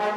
What's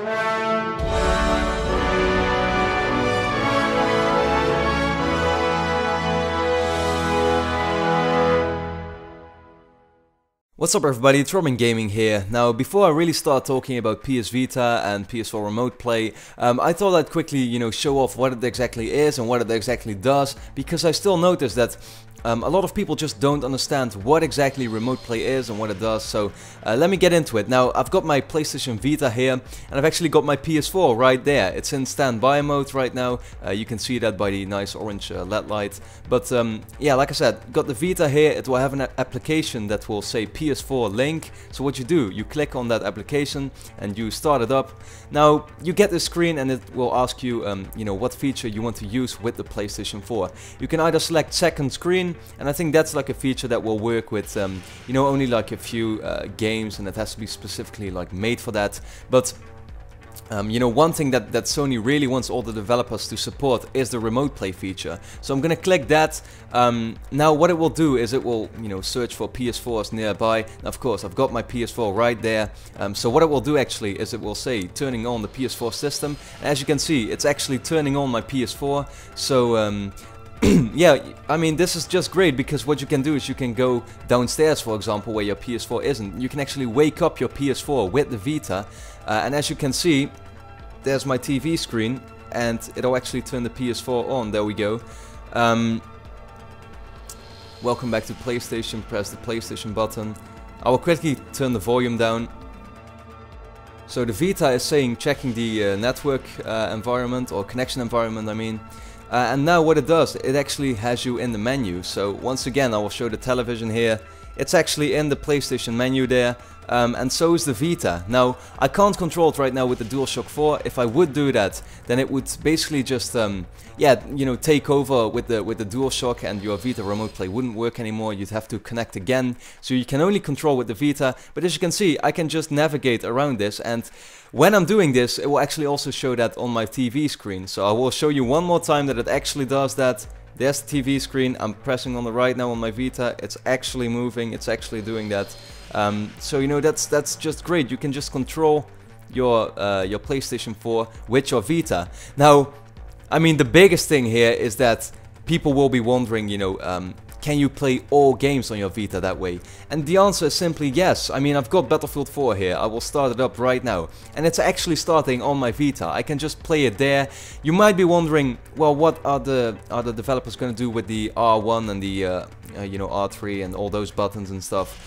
up everybody, it's RobinGaming here. Now before I really start talking about PS Vita and PS4 Remote Play, I thought I'd quickly, show off what it exactly is and what it exactly does, because I still notice that a lot of people just don't understand what exactly Remote Play is and what it does, so let me get into it. Now, I've got my PlayStation Vita here, and I've actually got my PS4 right there. It's in standby mode right now. You can see that by the nice orange LED light. But yeah, like I said, got the Vita here. It will have an application that will say PS4 link. So what you do, you click on that application and you start it up. Now, you get this screen and it will ask you, what feature you want to use with the PlayStation 4. You can either select second screen, and I think that's like a feature that will work with, only like a few games, and it has to be specifically like made for that. But one thing that Sony really wants all the developers to support is the remote play feature. So I'm gonna click that. Now what it will do is it will, search for PS4s nearby. Now, of course, I've got my PS4 right there. So what it will do actually is it will say turning on the PS4 system. And as you can see, it's actually turning on my PS4. So yeah, I mean, this is just great, because what you can do is you can go downstairs, for example, where your PS4 isn't. You can actually wake up your PS4 with the Vita, and as you can see, there's my TV screen, and it'll actually turn the PS4 on. There we go. Welcome back to PlayStation. Press the PlayStation button. I will quickly turn the volume down. So the Vita is saying checking the network environment, or connection environment, I mean. And now what it does, it actually has you in the menu. So once again, I will show the television here. It's actually in the PlayStation menu there, and so is the Vita. Now, I can't control it right now with the DualShock 4. If I would do that, then it would basically just, take over with the DualShock, and your Vita Remote Play wouldn't work anymore. You'd have to connect again. So you can only control with the Vita. But as you can see, I can just navigate around this, and when I'm doing this, it will actually also show that on my TV screen. So I will show you one more time that it actually does that. There's the TV screen. I'm pressing on the right now on my Vita. It's actually moving. It's actually doing that. So that's just great. You can just control your PlayStation 4 with your Vita. Now, I mean, the biggest thing here is that people will be wondering, can you play all games on your Vita that way? And the answer is simply yes. I mean, I've got Battlefield 4 here. I will start it up right now. And it's actually starting on my Vita. I can just play it there. You might be wondering, well, what are the developers going to do with the R1 and the R3 and all those buttons and stuff?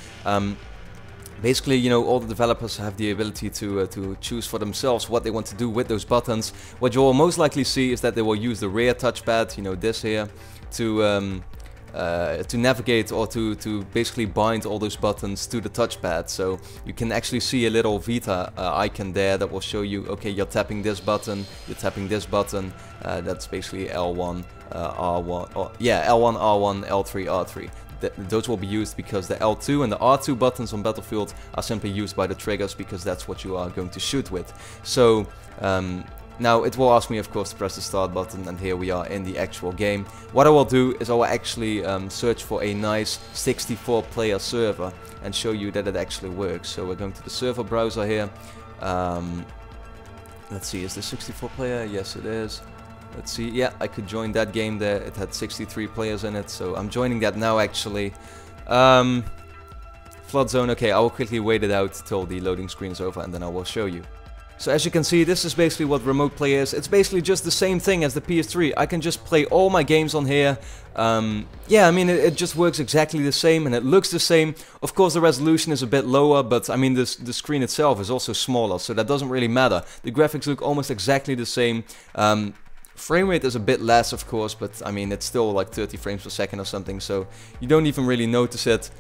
Basically, all the developers have the ability to choose for themselves what they want to do with those buttons. What you will most likely see is that they will use the rear touchpad, this here, to navigate, or to basically bind all those buttons to the touchpad. So you can actually see a little Vita icon there that will show you, okay, you're tapping this button, you're tapping this button. That's basically L1, R1, L1, R1, L3, R3. Those will be used because the L2 and the R2 buttons on Battlefield are simply used by the triggers, because that's what you are going to shoot with. So now it will ask me, of course, to press the start button, and here we are in the actual game. What I will do is I will actually search for a nice 64-player server and show you that it actually works. So we're going to the server browser here. Let's see, is this 64-player? Yes, it is. Let's see, yeah, I could join that game there. It had 63 players in it, so I'm joining that now actually. Flood zone, okay, I will quickly wait it out till the loading screen is over, and then I will show you. So as you can see, this is basically what remote play is. It's basically just the same thing as the PS3. I can just play all my games on here. Yeah, I mean, it just works exactly the same, and it looks the same. Of course, the resolution is a bit lower, but I mean, the screen itself is also smaller, so that doesn't really matter. The graphics look almost exactly the same. Frame rate is a bit less, of course, but I mean, it's still like 30 frames per second or something, so you don't even really notice it.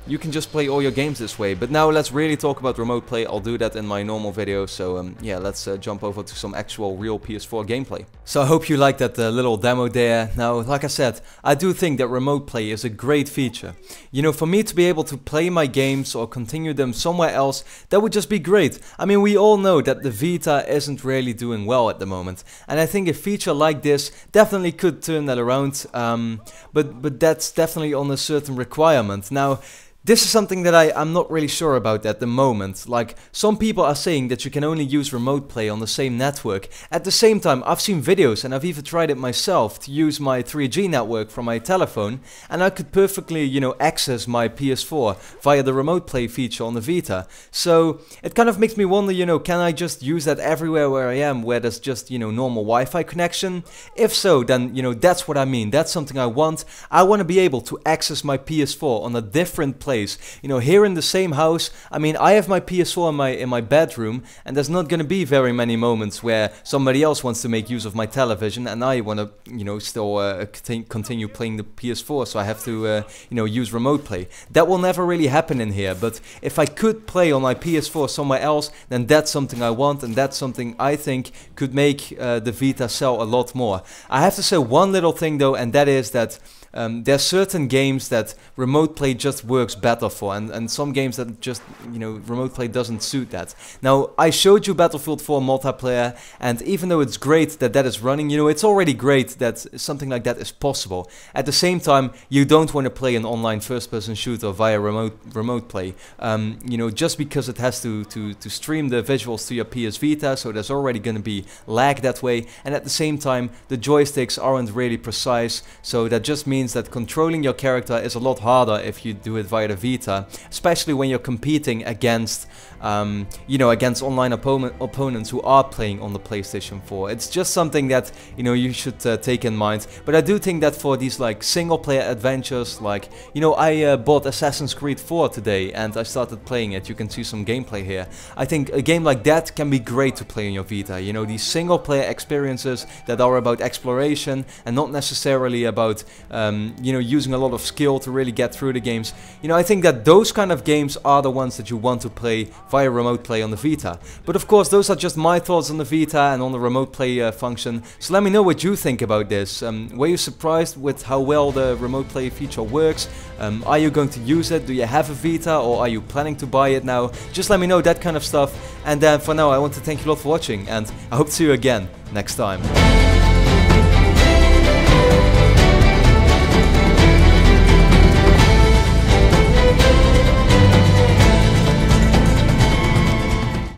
You can just play all your games this way. But now let's really talk about remote play. I'll do that in my normal video. So yeah, let's jump over to some actual real PS4 gameplay. So I hope you liked that little demo there. Now, like I said, I do think that remote play is a great feature. You know, for me to be able to play my games or continue them somewhere else, that would just be great. I mean, we all know that the Vita isn't really doing well at the moment. And I think a feature like this definitely could turn that around. But that's definitely on a certain requirement. Now, This is something that I'm not really sure about at the moment. Like, some people are saying that you can only use remote play on the same network. At the same time, I've seen videos and I've even tried it myself to use my 3G network from my telephone, and I could perfectly, you know, access my PS4 via the remote play feature on the Vita. So it kind of makes me wonder, you know, can I just use that everywhere where I am, where there's just, you know, normal Wi-Fi connection? If so, then, you know, that's what I mean. That's something I want. I want to be able to access my PS4 on a different place. You know, here in the same house, I mean, I have my PS4 in my bedroom, and there's not going to be very many moments where somebody else wants to make use of my television and I want to, you know, still continue playing the PS4, so I have to, you know, use remote play. That will never really happen in here, but if I could play on my PS4 somewhere else, then that's something I want, and that's something I think could make the Vita sell a lot more. I have to say one little thing though, and that is that there's certain games that remote play just works better for, and some games that just, you know, remote play doesn't suit that. Now, I showed you Battlefield 4 multiplayer, and even though it's great that that is running, you know, it's already great that something like that is possible. At the same time, you don't want to play an online first-person shooter via remote play. You know, just because it has to stream the visuals to your PS Vita, so there's already going to be lag that way, and at the same time, the joysticks aren't really precise, so that just means that controlling your character is a lot harder if you do it via the Vita, especially when you're competing against, you know, against online opponents who are playing on the PlayStation 4. It's just something that, you know, you should take in mind. But I do think that for these like single-player adventures, like, you know, I bought Assassin's Creed 4 today and I started playing it. You can see some gameplay here. I think a game like that can be great to play on your Vita. You know, these single-player experiences that are about exploration and not necessarily about you know, using a lot of skill to really get through the games. You know, I think that those kind of games are the ones that you want to play via remote play on the Vita. But of course, those are just my thoughts on the Vita and on the remote play function. So let me know what you think about this. Were you surprised with how well the remote play feature works? Are you going to use it? Do you have a Vita, or are you planning to buy it now? Just let me know that kind of stuff. And for now, I want to thank you a lot for watching, and I hope to see you again next time.